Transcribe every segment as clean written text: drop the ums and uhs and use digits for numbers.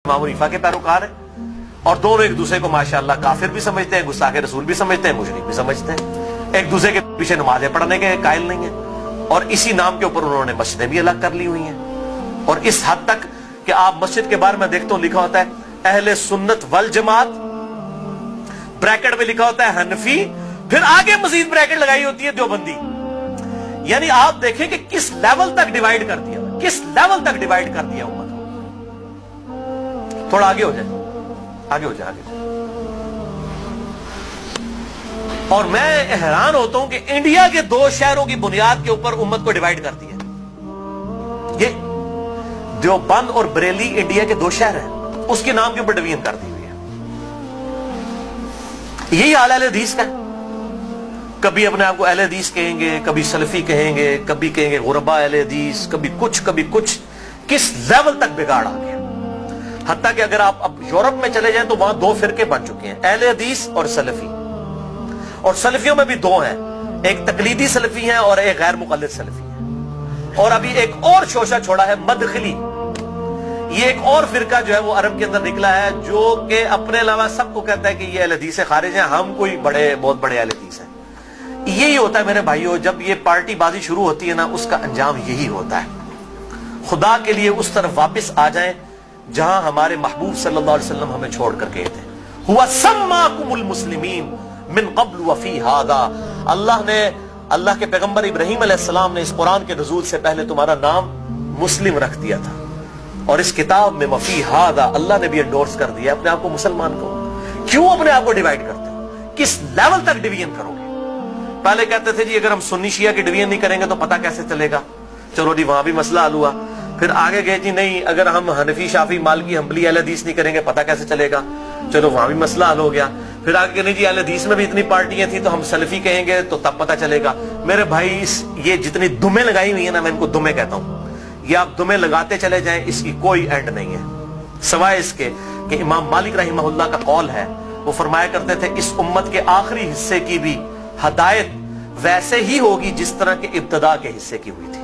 इमाम हनीफा के पैरोकार हैं और दोनों एक दूसरे को माशाअल्लाह काफिर भी समझते हैं, गुस्ताख रसूल भी समझते हैं, मुशरिक भी समझते हैं। एक दूसरे के पीछे नमाजें पढ़ने के कायल नहीं है और इसी नाम के ऊपर उन्होंने मस्जिदें भी अलग कर ली हुई हैं। और इस हद तक कि आप मस्जिद के बारे में देखते हो लिखा होता है अहले सुन्नत वल जमात, ब्रैकेट में लिखा होता है हनफी, फिर आगे मजीद ब्रैकेट लगाई होती है देवबंदी। यानी आप देखें कि किस लेवल तक डिवाइड कर दिया, किस लेवल तक डिवाइड कर दिया उम्मत। थोड़ा आगे हो जाए, आगे हो जाए, आगे हो जाए। और मैं हैरान होता हूं कि इंडिया के दो शहरों की बुनियाद के ऊपर उम्मत को डिवाइड कर दिया। ये देवबंद और बरेली इंडिया के दो शहर हैं, उसके नाम के ऊपर डिवीजन कर दी हुई है। यही हाल अहले हदीस का है। कभी अपने आप को अहले हदीस कहेंगे, कभी सलफी कहेंगे, कभी कहेंगे गुरबा अहले हदीस, कभी कुछ। किस लेवल तक बिगाड़ आ गया। हत्ता कि अगर आप अब यूरोप में चले जाएं तो वहां दो फिरके बन चुके हैं, अहले हदीस और सलफी। और सलफियों में भी दो हैं, एक तकलीदी सलफी है और एक गैर मुकल्लिद सलफी है। और अभी एक और शोशा छोड़ा है मदखली, ये एक और फिरका जो है वो अरब के अंदर निकला है, जो कि अपने अलावा सबको कहता है कि ये अहले हदीस से खारिज है, हम कोई बहुत बड़े अहले हदीस हैं। यही होता है मेरे भाइयों, जब ये पार्टी बाजी शुरू होती है ना, उसका अंजाम यही होता है। खुदा के लिए उस तरफ वापस आ जाएं जहां हमारे महबूब सल्लल्लाहु अलैहि वसल्लम हमें छोड़कर गए थे। हुआ सम्माकुमुल मुस्लिमीन मिन क़ब्ल व फ़ी हादा। अल्लाह के पैगंबर इब्राहीम अलैहिस्सलाम ने इस कुरान के नुज़ूल से पहले तुम्हारा नाम मुस्लिम रख दिया था, और इस किताब में वफ़ी हादा अल्लाह ने भी एंडोर्स कर दिया अपने आप को मुसलमान को। क्यों अपने आप को डिवाइड करते हो? किस लेवल तक डिवीजन करोगे? पहले कहते थे जी अगर हम सुन्नी शिया की डिवीजन नहीं करेंगे तो पता कैसे चलेगा, चलो जी वहां भी मसला हल हुआ। फिर आगे गए जी नहीं, अगर हम हनफी शाफी मालकी हम्बली अहले हदीस नहीं करेंगे पता कैसे चलेगा, चलो वहां भी मसला हल हो गया। फिर आगे नहीं जी अहले हदीस में भी इतनी पार्टियां थी तो हम सलफी कहेंगे तो तब पता चलेगा। मेरे भाई ये जितनी दुमें लगाई हुई है ना, मैं इनको दुमें कहता हूं, ये आप दुमें लगाते चले जाएं, इसकी कोई एंड नहीं है। सिवाय इसके कि इमाम मालिक रहमहुल्लाह का कौल है, वो फरमाया करते थे इस उम्मत के आखिरी हिस्से की भी हदायत वैसे ही होगी जिस तरह के इब्तदा के हिस्से की हुई थी।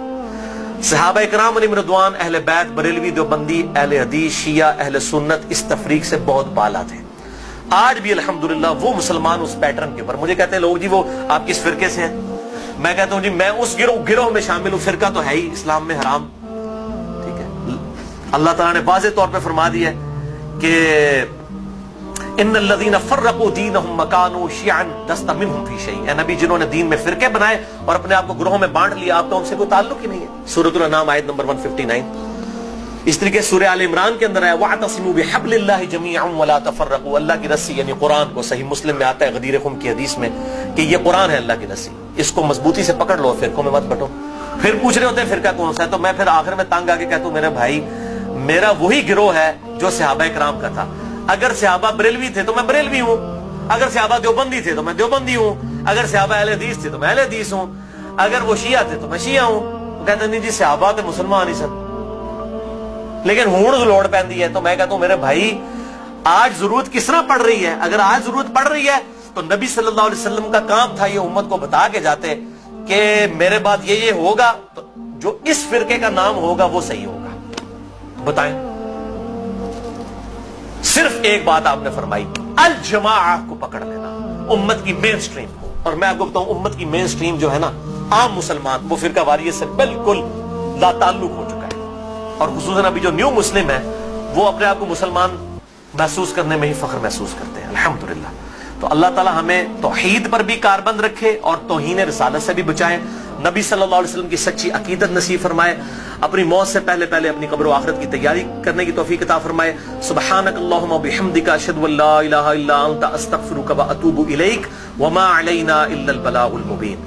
सहाबा इकराम अलैहिम रिदवान, अहले बैत, बरेलवी, देवबंदी, अहले हदीस, शिया, अहले सुन्नत इस तफरीक से बहुत बाला थे। आज भी अल्हम्दुलिल्लाह वो मुसलमान उस पैटर्न के ऊपर। मुझे कहते हैं लोग जी वो आप किस फिरके से हैं? मैं कहता हूं जी मैं उस गिरोह में शामिल हूं। फिरका तो है ही इस्लाम में हराम, ठीक है। अल्लाह ताला ने वाज़ेह तौर पे फरमा दिया है कि इन्नल्लज़ीना फ़र्रक़ू दीनहुम मकानू शियअन लस्त मिनहुम फ़ी शै। ए नबी, जिन्होंने दीन में फिरके बनाए और अपने आप को ग्रोहों में बांट लिया, आपका उनसे कोई ताल्लुक ही नहीं है। सूरह अन-नाम आयत नंबर 159। इस तरीके सूरह आल इमरान के अंदर है वअतसिमू बिहब्लिल्लाहि जमीअन वला तफर्रक़ू। अल्लाह की रस्सी यानी कुरान को, सही मुस्लिम में आता है गदीर खुम की हदीस में कि ये कुरान है अल्लाह की रस्सी, इसको मजबूती से पकड़ लो, फिरकों में मत बंटो। फिर पूछ रहे होते हैं फिरका कौन सा है, तो मैं फिर आखिर में तंग आके कहता हूं मेरे भाई मेरा वही गिरोह है जो सहाबा इकराम का था। अगर सहाबा बरेलवी थे तो मैं बरेलवी हूं, अगर सहाबा देवबंदी थे तो मैं देवबंदी हूं, अगर सहाबा अहले हदीस थे तो मैं अहले हदीस हूं, अगर वो शिया थे तो मैं शिया हूं। तो कहते नहीं जी सहाबा तो मुसलमान ही सन, लेकिन हुण लोड़ पैंदी है। तो मैं कहता हूं मेरे भाई आज जरूरत किस तरह पड़ रही है? अगर आज जरूरत पड़ रही है तो नबी सल्लल्लाहु अलैहि वसल्लम का काम था ये उम्मत को बता के जाते कि मेरे बाद ये होगा तो जो इस फिरके का नाम होगा वो सही होगा। बताएं, सिर्फ एक बात आपने फरमाई, अल जमाअह को पकड़ लेना, उम्मत की मेन स्ट्रीम को। और मैं आपको बताऊं उम्मत की मेन स्ट्रीम जो है ना, आम मुसलमान, वो फिरका वारियत से बिल्कुल लाताल्लुक हो चुका है। और खुसूसन अभी जो न्यू मुस्लिम है वो अपने आप को मुसलमान महसूस करने में ही फख्र महसूस करते हैं, अल्हम्दुलिल्लाह। तो अल्लाह ताला हमें तौहीद पर भी कारबंद रखे और तौहीन रिसालत से भी बचाए, नबी सल्लल्लाहु अलैहि वसल्लम की सच्ची अकीदत नसीब फरमाए, अपनी मौत से पहले अपनी कब्र आखिरत की तैयारी करने की तौफीक अता फरमाए। सुब्हानक अल्लाहुम्मा बिहम्दिका अशहदु अल्ला इलाहा इल्ला अंता अस्तगफिरुका व अतूबु इलैक व मा अलैना इल्लल बलागुल मुबीन।